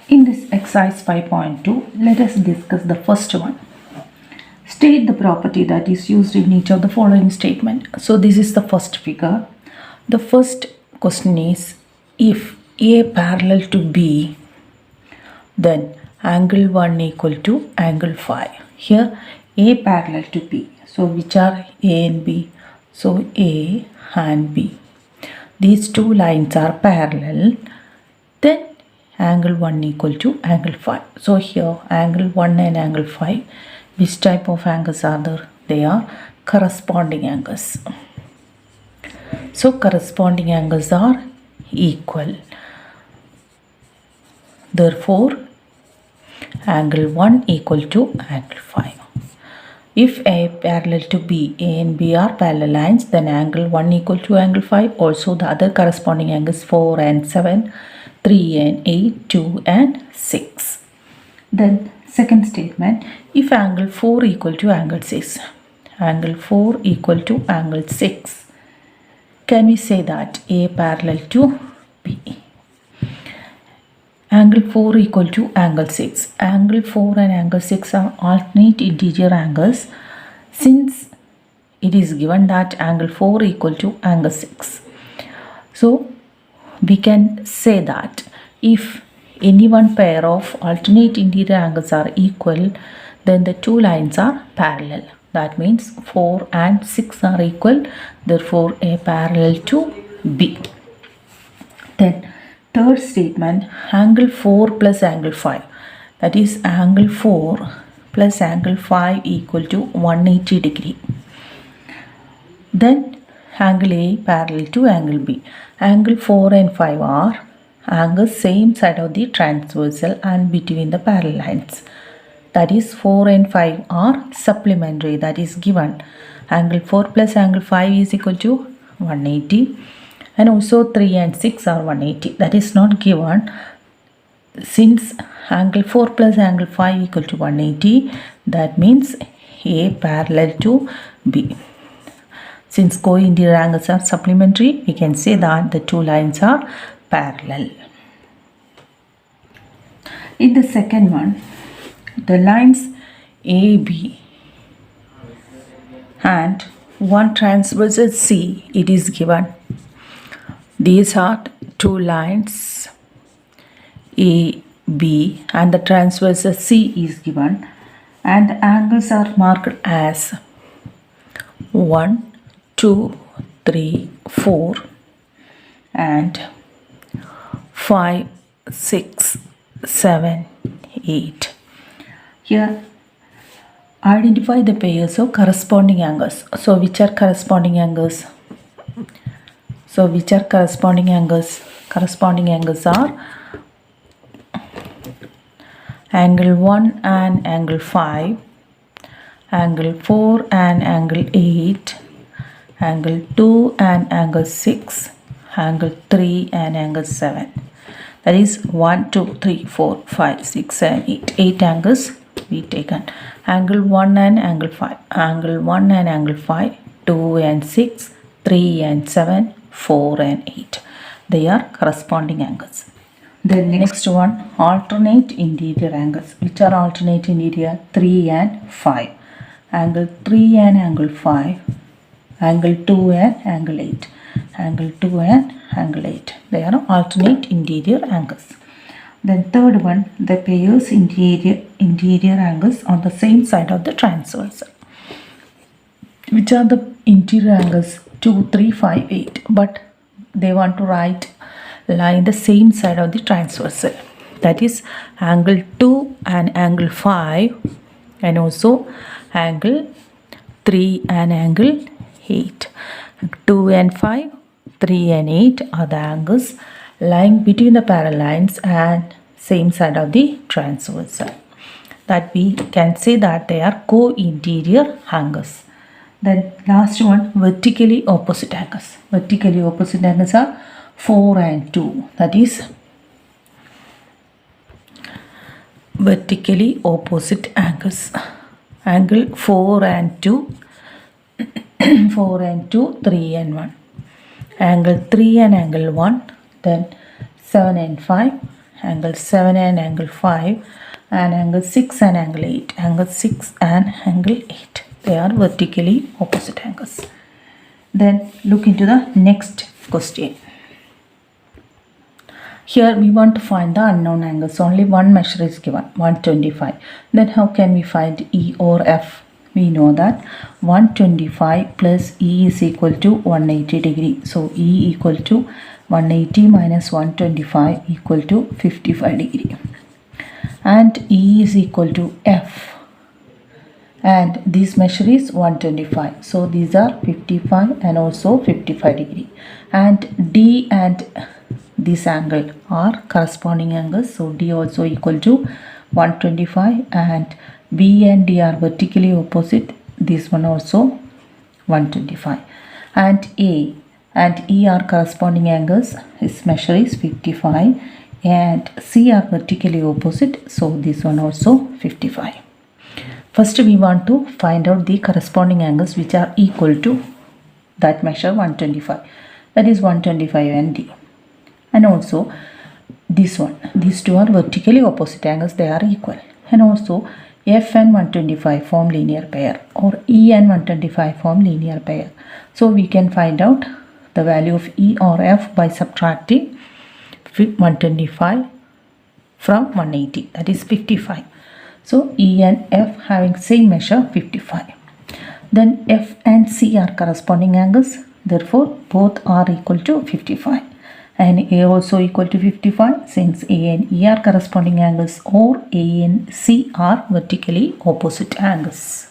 In this exercise 5.2, let us discuss the first one. State the property that is used in each of the following statement. So this is the first figure. The first question is, if A parallel to B, then angle 1 equal to angle 5. Here A parallel to B. So which are A and B? So A and B. These two lines are parallel. Then angle 1 equal to angle 5. So here angle 1 and angle 5, which type of angles are there? They are corresponding angles. So corresponding angles are equal. Therefore, angle 1 equal to angle 5. If A parallel to B, A and B are parallel lines, then angle 1 equal to angle 5. Also the other corresponding angles 4 and 7, 3 and 8, 2 and 6. Then second statement, if angle 4 equal to angle 6, angle 4 equal to angle 6, can we say that A parallel to B? Angle 4 equal to angle 6. Angle 4 and angle 6 are alternate interior angles since it is given that angle 4 equal to angle 6. So we can say that if any one pair of alternate interior angles are equal, then the two lines are parallel. That means 4 and 6 are equal. Therefore, A parallel to B. Then third statement, angle 4 plus angle 5. That is angle 4 plus angle 5 equal to 180 degree. Then angle A parallel to angle B. Angle 4 and 5 are angles same side of the transversal and between the parallel lines. That is 4 and 5 are supplementary, that is given. Angle 4 plus angle 5 is equal to 180. And also 3 and 6 are 180. That is not given. Since angle 4 plus angle 5 equal to 180, that means A parallel to B. Since co-interior angles are supplementary, we can say that the two lines are parallel. In the second one, the lines AB and one transversal C, it is given. These are two lines A, B and the transversal C is given, and the angles are marked as 1, 2, 3, 4 and 5, 6, 7, 8. Here identify the pairs of corresponding angles. So which are corresponding angles? So which are corresponding angles? Corresponding angles are angle 1 and angle 5, angle 4 and angle 8, angle 2 and angle 6, angle 3 and angle 7. That is 1, 2, 3, 4, 5, 6, 7, 8. 8 angles we taken. Angle 1 and angle 5. Angle 1 and angle 5, 2 and 6, 3 and 7, 4 and 8. They are corresponding angles. The next one, alternate interior angles. Which are alternate interior? 3 and 5. Angle 3 and angle 5. Angle 2 and angle 8. Angle 2 and angle 8. They are alternate interior angles. Then third one, the pairs interior angles on the same side of the transversal. Which are the interior angles? 2, 3, 5, 8. But they want to lie in the same side of the transversal. That is angle 2 and angle 5 and also angle 3 and angle 8. 2 and 5, 3 and 8 are the angles lying between the parallel lines and same side of the transversal. That we can say that they are co-interior angles. Then last one, vertically opposite angles. Vertically opposite angles are 4 and 2. That is vertically opposite angles. Angle 4 and 2, 4 and 2, 3 and 1. Angle 3 and angle 1, then 7 and 5, angle 7 and angle 5, and angle 6 and angle 8, angle 6 and angle 8. They are vertically opposite angles. Then look into the next question. Here we want to find the unknown angles. Only one measure is given, 125. Then how can we find E or F? We know that 125 plus E is equal to 180 degree. So E equal to 180 minus 125 equal to 55 degree. And E is equal to F. And this measure is 125. So these are 55 and also 55 degree. And D and this angle are corresponding angles. So D also equal to 125, and B and D are vertically opposite. This one also 125. And A and E are corresponding angles. Its measure is 55, and C are vertically opposite. So this one also 55. First we want to find out the corresponding angles which are equal to that measure 125. That is 125 and D. And also this one, these two are vertically opposite angles, they are equal. And also F and 125 form linear pair, or E and 125 form linear pair. So we can find out the value of E or F by subtracting 125 from 180, that is 55. So E and F having same measure, 55. Then F and C are corresponding angles, therefore both are equal to 55. And A also equal to 55, since A and E are corresponding angles, or A and C are vertically opposite angles.